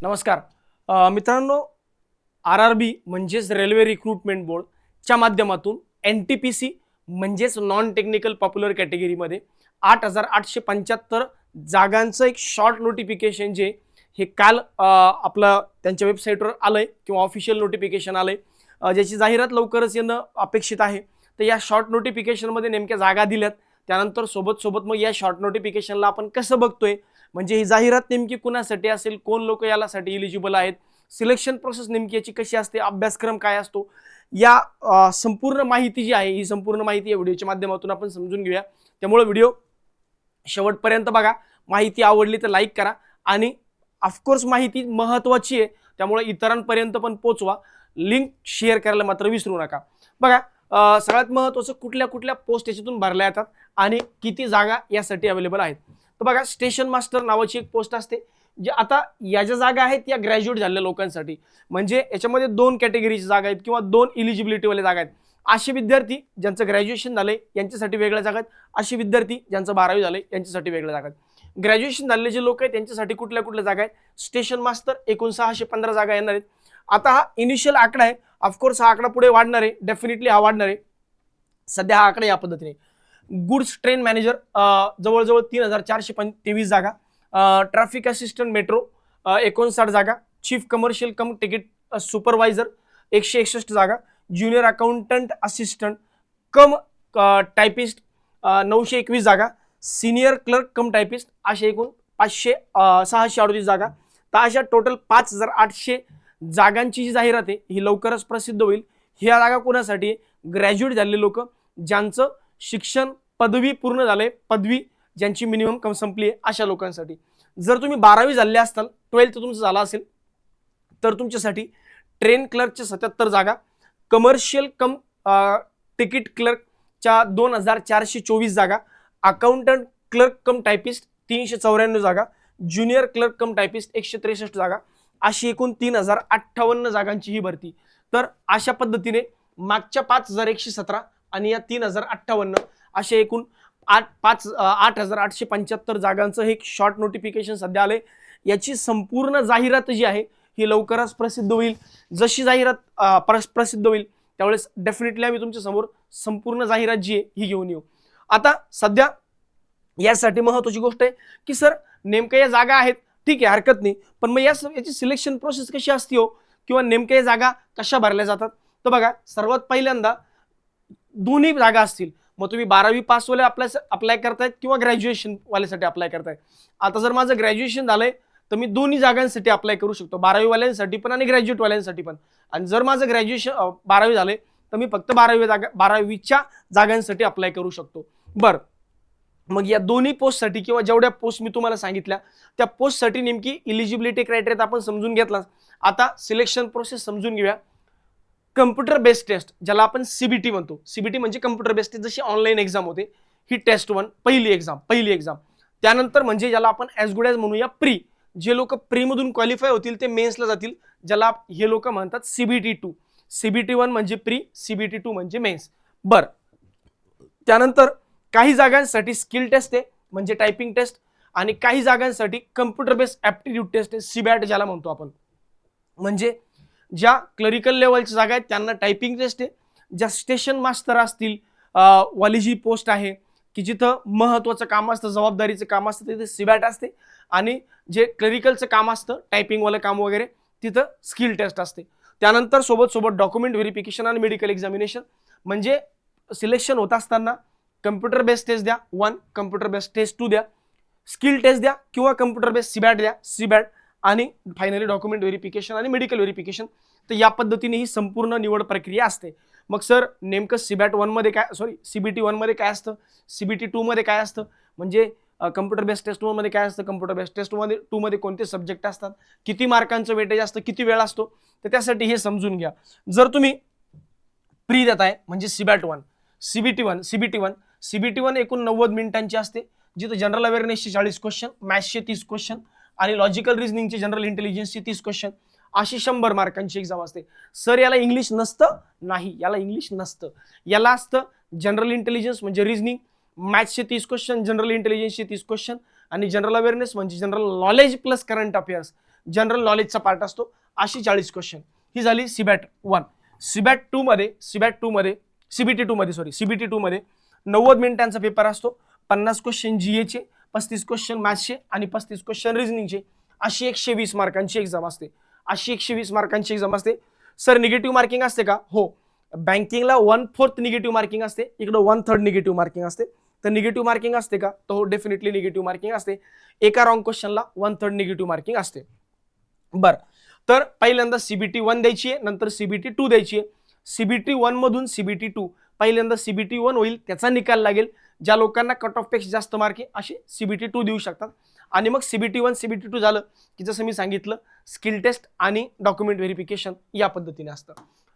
नमस्कार मित्रांनो, RRB म्हणजेच रेल्वे रिक्रुटमेंट बोर्डच्या माध्यमातून NTPC म्हणजेच नॉन टेक्निकल पॉप्युलर कॅटेगरीमध्ये 8,875 जागांचं एक शॉर्ट नोटिफिकेशन जे हे काल आपलं त्यांच्या वेबसाईटवर आलंय किंवा ऑफिशियल नोटिफिकेशन आलंय, ज्याची जाहिरात लवकरच येणं अपेक्षित आहे. तर या शॉर्ट नोटिफिकेशनमध्ये नेमक्या जागा दिल्यात, त्यानंतर सोबत मग या शॉर्ट नोटिफिकेशनला आपण कसं बघतोय, म्हणजे ही जाहिरात नेमकी कुणासाठी असेल, कोण लोक यासाठी एलिजिबल आहेत, सिलेक्शन प्रोसेस नेमकी याची कशी असते, अभ्यासक्रम काय असतो, या संपूर्ण माहिती जी आहे ही संपूर्ण माहिती या व्हिडिओच्या माध्यमातून आपण समजून घेऊया. त्यामुळे व्हिडिओ शेवटपर्यंत बघा. माहिती आवडली तर लाईक करा आणि ऑफकोर्स माहिती महत्त्वाची आहे, त्यामुळे इतरांपर्यंत पण पोचवा. लिंक शेअर करायला मात्र विसरू नका. बघा, सगळ्यात महत्त्वाचं कुठल्या पोस्ट याच्यातून भरल्या जातात आणि किती जागा यासाठी अवेलेबल आहेत. तर बघा, स्टेशन मास्टर नावाची एक पोस्ट असते, जे आता या ज्या जागा आहेत या ग्रॅज्युएट झालेल्या लोकांसाठी, म्हणजे याच्यामध्ये 2 कॅटेगरीची जागा आहेत किंवा 2 इलिजिबिलिटीवाले जागा आहेत. असे विद्यार्थी ज्यांचं ग्रॅज्युएशन झालंय यांच्यासाठी वेगळ्या जागा आहेत, असे विद्यार्थी ज्यांचं 12वी झालंय यांच्यासाठी वेगळ्या जागा आहेत. ग्रॅज्युएशन झालेले जे लोक आहेत त्यांच्यासाठी कुठल्या जागा आहेत, स्टेशन मास्टर एकूण 615 जागा येणार आहेत. आता हा इनिशियल आकडा आहे, ऑफकोर्स हा आकडा पुढे वाढणार आहे, डेफिनेटली हा वाढणार आहे. सध्या हा आकडा या पद्धतीने, गुड्स ट्रेन मॅनेजर जवळजवळ 3,423 जागा, ट्रॅफिक असिस्टंट मेट्रो 59 जागा, चीफ कमर्शियल कम तिकीट सुपरवायझर 161 जागा, ज्युनियर अकाउंटंट असिस्टंट कम टायपिस्ट 921 जागा, सिनियर क्लर्क कम टायपिस्ट असे एकूण 638 जागा. तर अशा टोटल 5,800 जागांची जी जाहिरात आहे ही लवकरच प्रसिद्ध होईल. ह्या जागा कोणासाठी, ग्रॅज्युएट झालेले लोक ज्यांचं शिक्षण पदवी पूर्ण झाले, पदवी ज्यांची मिनिमम संपली आहे अशा लोकांसाठी. जर तुम्ही 12वी झाले असाल, 12th तुमचं झालं असेल, तर तुमच्यासाठी ट्रेन क्लर्कच्या 77 जागा, कमर्शियल कम तिकीट क्लर्कच्या 2,424 जागा, अकाउंटंट क्लर्क कम टायपिस्ट 394 जागा, ज्युनियर क्लर्क कम टायपिस्ट 163 जागा, अशी एकूण 3,058 जागांची ही भरती. तर अशा पद्धतीने मागच्या 5,117 आणि या 3,058 असे एकूण 8,875 जागांचं हे शॉर्ट नोटिफिकेशन सध्या आले. याची संपूर्ण जाहिरात जी आहे ही लवकरच प्रसिद्ध होईल. जशी जाहिरात प्रसिद्ध होईल त्यावेळेस डेफिनेटली आम्ही तुमच्या समोर संपूर्ण जाहिरात जी आहे ही घेऊन येऊ. आता सध्या यासाठी महत्त्वाची गोष्ट आहे की सर नेमक्या या जागा आहेत, ठीक आहे, हरकत नाही, पण मग याची सिलेक्शन प्रोसेस कशी असते हो, किंवा नेमक्या या जागा कशा भरल्या जातात. तर बघा, सर्वात पहिल्यांदा दोन्ही जागा असतील, मग तुम्ही 12वी पास वाले अप्लाय करतायत किंवा ग्रॅज्युएशन वाल्यासाठी अप्लाय करतायत. आता जर माझं ग्रॅज्युएशन झालंय तर मी दोन्ही जागांसाठी अप्लाय करू शकतो, 12वी वाल्यांसाठी पण आणि ग्रॅज्युएट वाल्यांसाठी पण. आणि जर माझं ग्रॅज्युएशन 12वी झालंय तर मी फक्त 12वीच्या जागांसाठी अप्लाय करू शकतो. बरं, मग या दोन्ही पोस्टसाठी किंवा जेवढ्या पोस्ट मी तुम्हाला सांगितल्या त्या पोस्टसाठी नेमकी इलिजिबिलिटी क्रायटेरिया आपण समजून घेतला. आता सिलेक्शन प्रोसेस समजून घेऊया. कम्प्युटर बेस्ड टेस्ट, ज्याला आपण CBT म्हणतो, CBT म्हणजे कम्प्युटर बेस्ड टेस्ट, जशी ऑनलाईन एक्झाम होते ही टेस्ट 1 पहिली एक्झाम. त्यानंतर म्हणजे ज्याला आपण ॲज गुड ॲज म्हणूया प्री, जे लोक प्रीमधून क्वालिफाय होतील ते मेन्सला जातील, ज्याला हे लोक म्हणतात CBT2. CBT 1 म्हणजे प्री, CBT 2 म्हणजे मेन्स. बरं, त्यानंतर काही जागांसाठी स्किल टेस्ट आहे म्हणजे टायपिंग टेस्ट, आणि काही जागांसाठी कम्प्युटर बेस्ड ॲप्टिट्यूड टेस्ट आहे, CBAT ज्याला म्हणतो आपण. म्हणजे ज्या क्लरिकल लेवलच्या जागा आहेत त्यांना टायपिंग टेस्ट आहे, ज्या स्टेशन मास्टर असतील वाली जी पोस्ट आहे की जिथं महत्त्वाचं काम असतं, जबाबदारीचं काम असतं, तिथे CBAT असते, आणि जे क्लरिकलचं काम असतं, टायपिंगवालं काम वगैरे, तिथं स्किल टेस्ट असते. त्यानंतर सोबत डॉक्युमेंट व्हेरिफिकेशन आणि मेडिकल एक्झामिनेशन. म्हणजे सिलेक्शन होत असताना कम्प्युटर बेस्ड टेस्ट द्या 1, कम्प्युटर बेस्ड टेस्ट 2 द्या, स्किल टेस्ट द्या किंवा कम्प्युटर बेस्ड CBAT द्या, CBAT, आणि फायनली डॉक्युमेंट व्हेरिफिकेशन आणि मेडिकल व्हेरिफिकेशन. तर या पद्धतीने ही संपूर्ण निवड प्रक्रिया असते. मग सर नेमकं CBAT 1 मध्ये काय, CBT 1 मध्ये काय असतं, CBT 2 मध्ये काय असतं, म्हणजे कम्प्युटर बेस्ड टेस्ट 1 मध्ये काय असतं, कम्प्युटर बेस्ड टेस्ट 2 मध्ये कोणते सब्जेक्ट असतात, किती मार्कांचं वेटेज असतं, किती वेळ असतो, तर त्यासाठी हे समजून घ्या. जर तुम्ही प्री देताय म्हणजे CBT 1 एकूण 90 मिनिटांची असते, जिथे जनरल अवेअरनेसचे 40 क्वेश्चन, मॅथ्सचे 30 क्वेश्चन आणि लॉजिकल रिझनिंगचे, जनरल इंटेलिजन्सचे 30 क्वेश्चन, अशी 100 मार्कांची एक्झाम असते. सर याला इंग्लिश नसतं, नाही, याला इंग्लिश नसतं, याला असतं जनरल इंटेलिजन्स म्हणजे रिझनिंग, मॅथ्सचे 30 क्वेश्चन, जनरल इंटेलिजन्सचे 30 क्वेश्चन, आणि जनरल अवेअरनेस म्हणजे general knowledge plus current affairs, general नॉलेजचा पार्ट असतो, अशी 40 क्वेश्चन. ही झाली सीबॅट 1. सीबॅट 2 मध्ये सीबीटी 2 मध्ये 90 मिनिटांचा पेपर असतो. 50 क्वेश्चन जीएचे, 35 क्वेश्चन मॅथ्सचे आणि 35 क्वेश्चन रिझनिंगचे, अशी 120 मार्कांची एक्झाम असते. सर निगेटिव्ह मार्किंग असते का? हो, बँकिंगला 1/4 निगेटिव्ह मार्किंग असते, इकडे 1/3 निगेटिव्ह मार्किंग असते. तर निगेटिव्ह मार्किंग असते का? तर हो, डेफिनेटली निगेटिव्ह मार्किंग असते. एका रॉंग क्वेश्चनला 1/3 निगेटिव्ह मार्किंग असते. बरं, तर पहिल्यांदा सीबीटी 1 द्यायची आहे, नंतर सीबीटी 2 द्यायची आहे. सीबीटी 1 मधून सीबीटी 2, पहिल्यांदा सीबीटी 1 होईल, त्याचा निकाल लागेल. ज्या लोकांना कट ऑफ पेक्षा जास्त मार्क आहे असे सीबीटी 2 देऊ शकतात. आणि मग सीबीटी 1 सीबीटी 2 झालं की जसं मी सांगितलं, स्किल टेस्ट आणि डॉक्युमेंट व्हेरिफिकेशन या पद्धतीने असतं.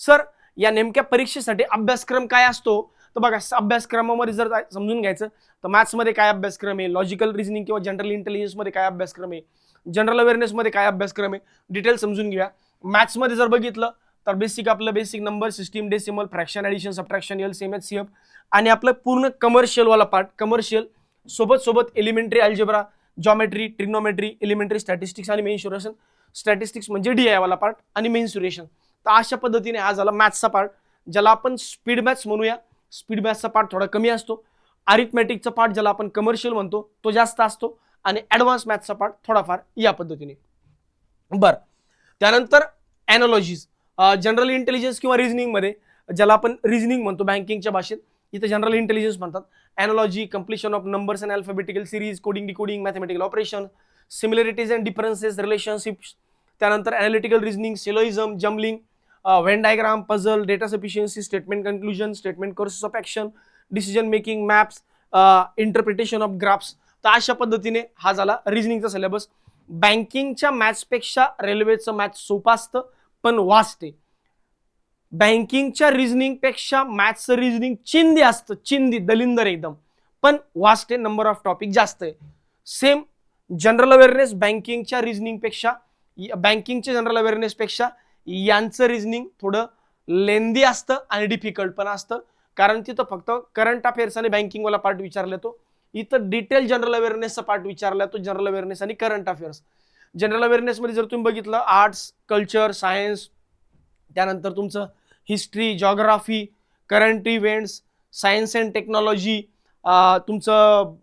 सर या नेमक्या परीक्षेसाठी अभ्यासक्रम काय असतो? तर बघा, अभ्यासक्रमामध्ये जर समजून घ्यायचं तर मॅथ्समध्ये काय अभ्यासक्रम आहे, लॉजिकल रिझनिंग किंवा जनरल इंटेलिजन्समध्ये काय अभ्यासक्रम आहे, जनरल अवेअरनेसमध्ये काय अभ्यासक्रम आहे, डिटेल समजून घ्या. मॅथ्समध्ये जर बघितलं तर basic number system, decimal, fraction, addition, subtraction, LCM, HCF आणि आपलं पूर्ण कमर्शियल वाला पार्ट, कमर्शियल सोबत elementary algebra, geometry, trigonometry, elementary statistics आणि मेन्सुरेशन. स्टॅटिस्टिक्स म्हणजे डीआय वाला पार्ट आणि मेन्सुरेशन. तर अशा पद्धतीने हा झाला मॅथ्सचा पार्ट, ज्याला आपण स्पीड मॅथ्स म्हणूया. स्पीड मॅथ्सचा पार्ट थोडा कमी असतो. अरिथमॅटिकचा पार्ट ज्याला आपण कमर्शियल म्हणतो तो जास्त असतो आणि ॲडव्हान्स मॅथ्सचा पार्ट थोडाफार या पद्धतीने. बरं, त्यानंतर ॲनालॉजीज, जनरल इंटेलिजन्स किंवा रिझनिंग मध्ये ज्याला आपण रिझनिंग म्हणतो बँकिंगच्या भाषेत, इथे जनरल इंटेलिजन्स म्हणतात. Analogy, completion of numbers and alphabetical series, coding, decoding, mathematical operation, similarities and differences, relationships. त्यानंतर analytical reasoning, syllogism, jumbling, Venn diagram, puzzle, data sufficiency, statement conclusion, statement courses of action, decision making, maps, interpretation of graphs. तर अशा पद्धतीने हा झाला रिझनिंगचा syllabus. बँकिंगच्या मॅथ्सपेक्षा रेल्वेचं maths सोपं असतं पण वास्ट आहे. बँकिंगच्या रिझनिंग पेक्षा मॅथ्सचं रिझनिंग चिंदी असतं, चिंदी दलिंदर एकदम, पण वास्ट आहे, नंबर ऑफ टॉपिक जास्त आहे. सेम जनरल अवेअरनेस बँकिंगच्या जनरल अवेअरनेस पेक्षा यांचं रिझनिंग थोडं लेंदी असतं आणि डिफिकल्ट पण असतं, कारण तिथं फक्त करंट अफेअर्स आणि बँकिंग वाला पार्ट विचारला तो. इथं डिटेल जनरल अवेअरनेसचा पार्ट विचारला तो, जनरल अवेअरनेस आणि करंट अफेअर्स. जनरल अवेअरनेसमध्ये जर तुम्ही बघितलं आर्ट्स, कल्चर, सायन्स, त्यानंतर तुमचं history, geography, current events, science and technology, तुमचं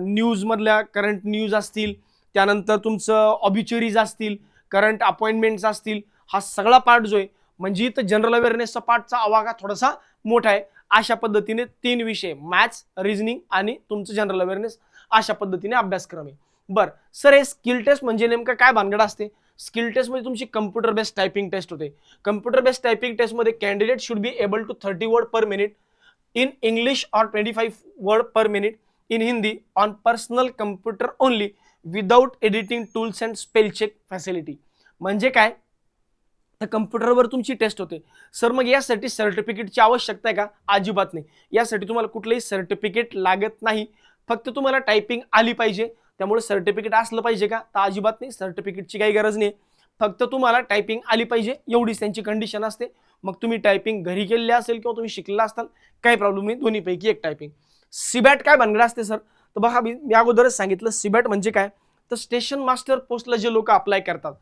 न्यूजमधल्या करंट न्यूज असतील, त्यानंतर तुमचं ऑबिच्युरीज असतील, करंट अपॉइंटमेंट्स असतील, हा सगळा पार्ट जो आहे म्हणजे इथं जनरल अवेअरनेसचा पार्टचा आवाका थोडासा मोठा आहे. अशा पद्धतीने 3 विषय, मॅथ्स, रिझनिंग आणि तुमचं जनरल अवेअरनेस, अशा पद्धतीने अभ्यासक्रम आहे. बरं सर, हे स्किल टेस्ट म्हणजे नेमकं काय भानगड असते? स्किल टेस्ट मध्ये तुमची कम्प्युटर बेस्ड टायपिंग टेस्ट होते. कम्प्युटर बेस्ड टायपिंग टेस्ट मध्ये candidate should be able to 30 word per minute in English और 25 word per minute in Hindi on personal computer only without editing tools and spell check facility. म्हणजे काय, तर कम्प्युटरवर तुमची taste होते. Sir मग यासाठी सर्टिफिकेटची आवश्यकता आहे का? अजिबात नाही. यासाठी तुम्हाला कुठलंही सर्टिफिकेट लागत नाही, फक्त तुम्हाला टायपिंग आली पाहिजे. त्यामुळे सर्टिफिकेट असलं पाहिजे का? तर अजिबात नाही, सर्टिफिकेटची काही गरज नाही. फक्त तुम्हाला टायपिंग आली पाहिजे एवढीच त्यांची कंडिशन असते. मग तुम्ही टायपिंग घरी केलेली असेल किंवा तुम्ही शिकला असाल, काही प्रॉब्लेम नाही, दोन्हीपैकी एक टायपिंग. सीबॅट काय भानगड असते सर? तर बघा, मी अगोदरच सांगितलं सीबॅट म्हणजे काय, तर स्टेशन मास्टर पोस्टला जे लोक अप्लाय करतात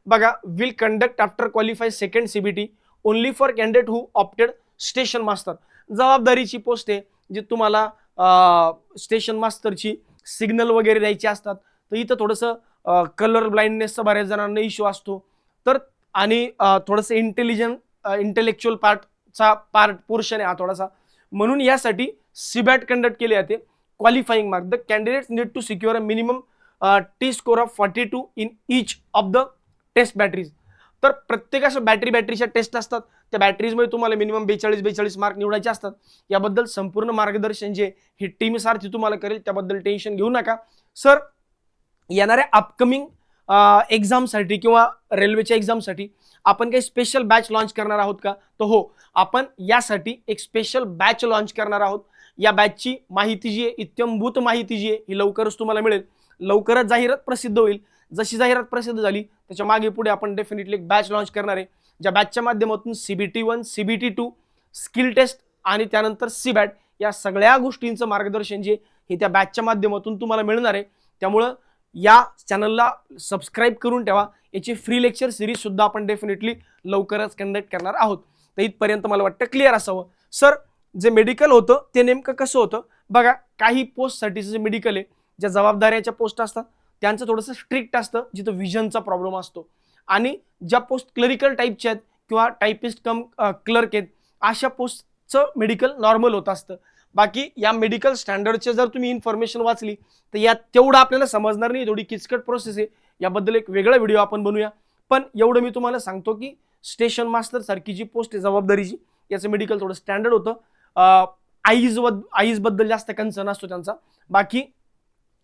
बघा, will conduct after qualify second CBT only for candidate who opted station master. जबाबदारीची पोस्ट आहे जी तुम्हाला स्टेशन मास्टरची सिग्नल वगैरे द्यायचे असतात. तर इथं थोडंसं कलर ब्लाइंडनेसचा बऱ्याच जणांना इश्यू असतो, तर आणि थोडंसं इंटेलेक्च्युअल पार्ट पोर्शन आहे हा थोडासा, म्हणून यासाठी सीबॅट कंडक्ट केले जाते. Qualifying mark, the candidates need to secure a minimum T score of 42 in each of the test batteries. तर प्रत्येक असं बॅटरीच्या टेस्ट असतात, त्या बॅटरीजमध्ये तुम्हाला मिनिमम 42 मार्क निवडायचे असतात. याबद्दल संपूर्ण मार्गदर्शन जे ही टीम सारखी तुम्हाला करेल, त्याबद्दल टेन्शन घेऊ नका. सर येणाऱ्या अपकमिंग एक्झामसाठी किंवा रेल्वेच्या एक्झामसाठी आपण काही स्पेशल बॅच लॉन्च करणार आहोत का? तर हो, आपण यासाठी एक स्पेशल बॅच लॉन्च करणार आहोत. या बॅचची माहिती जी आहे, इत्यंभूत माहिती जी आहे, ही लवकरच तुम्हाला मिळेल. लवकरच जाहिरात प्रसिद्ध होईल. जशी जाहिरात प्रसिद्ध झाली त्याच्या मागे पुढे आपण डेफिनेटली एक बॅच लॉन्च करणार आहे, ज्या बॅचच्या माध्यमातून सीबीटी 1, सीबीटी 2, स्किल टेस्ट आणि त्यानंतर सीबॅट या सगळ्या गोष्टींचं मार्गदर्शन जे हे त्या बॅचच्या माध्यमातून तुम्हाला मिळणार आहे. त्यामुळं या चॅनलला सबस्क्राईब करून ठेवा. याची फ्री लेक्चर सिरीज सुद्धा आपण डेफिनेटली लवकरच कंडक्ट करणार आहोत. तर इथपर्यंत मला वाटतं क्लिअर असावं. सर, जे मेडिकल होतं ते नेमकं कसं होतं बघा. काही पोस्टसाठी जे मेडिकल आहे, ज्या जबाबदाऱ्याच्या पोस्ट असतात त्यांचं थोडंसं स्ट्रिक्ट असतं, जिथं विजनचा प्रॉब्लेम असतो. आणि ज्या पोस्ट क्लरिकल टाईपच्या आहेत किंवा टायपिस्ट कम क्लर्क आहेत, अशा पोस्टचं मेडिकल नॉर्मल होत असतं. बाकी या मेडिकल स्टँडर्डचे जर तुम्ही इन्फॉर्मेशन वाचली तर यात तेवढं आपल्याला समजणार नाही, थोडी किचकट प्रोसेस आहे. याबद्दल एक वेगळा व्हिडिओ आपण बनवूया. पण एवढं मी तुम्हाला सांगतो की स्टेशन मास्टर सारखी जी पोस्ट आहे जबाबदारीची, याचं मेडिकल थोडं स्टँडर्ड होतं. आईज बद्दल जास्त कन्सर्न असतो त्यांचा. बाकी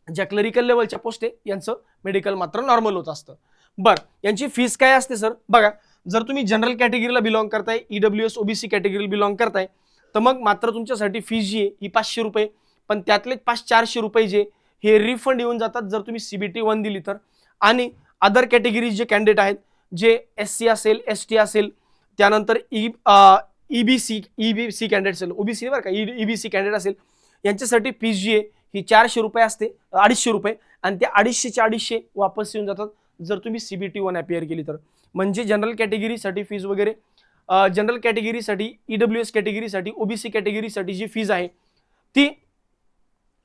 ज्या क्लरिकल लेवलच्या पोस्ट आहे यांचं मेडिकल मात्र नॉर्मल होत असतं. बरं, यांची फीस काय असते सर बघा. जर तुम्ही जनरल कॅटेगरीला बिलॉंग करताय, ईडब्ल्यूएस ओबीसी कॅटेगरीला बिलॉंग करताय, तर मग मात्र तुमच्यासाठी फीस जी आहे ही 500 रुपये. पण त्यातले 400 रुपये जे हे रिफंड येऊन जातात जर तुम्ही CBT 1 दिली तर. आणि अदर कॅटेगरीज जे कॅन्डिडेट आहेत, जे SC असेल, ST असेल, त्यानंतर EBC कॅन्डिडेट असेल, ओबीसी बरं का, EBC कॅन्डिडेट असेल, यांच्यासाठी फीस जी आहे ही 400 रुपये असते, 250 रुपये. आणि त्या 250 वापस येऊन जातात जर तुम्ही CBT 1 अपिअर केली तर. म्हणजे जनरल कॅटेगरीसाठी फीज वगैरे, जनरल कॅटेगरीसाठी, EWS कॅटेगरीसाठी, ओबीसी कॅटेगरीसाठी जी फीज आहे ती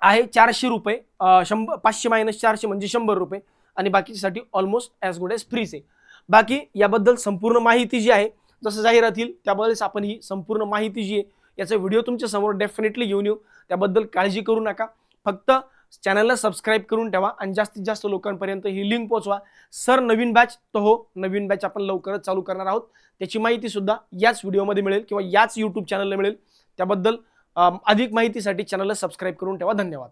आहे 400 रुपये. 500 मायनस 400 म्हणजे 100 रुपये. आणि बाकीसाठी ऑलमोस्ट ॲज गुड ॲज फ्रीच आहे. बाकी याबद्दल संपूर्ण माहिती जी आहे, जसं जाहिरात येईल त्याबद्दल आपण ही संपूर्ण माहिती जी आहे याचा व्हिडिओ तुमच्या समोर डेफिनेटली घेऊन येऊ. त्याबद्दल काळजी करू नका. फक्त चॅनलला सबस्क्राईब करून ठेवा आणि जास्तीत जास्त लोकांपर्यंत ही लिंक पोहोचवा. सर, नवीन बॅच तर हो, नवीन बॅच आपण लवकरच चालू करणार आहोत. त्याची माहिती सुद्धा याच व्हिडिओमध्ये मिळेल किंवा याच यूट्यूब चॅनलला मिळेल. त्याबद्दल अधिक माहितीसाठी चॅनलला सबस्क्राईब करून ठेवा. धन्यवाद.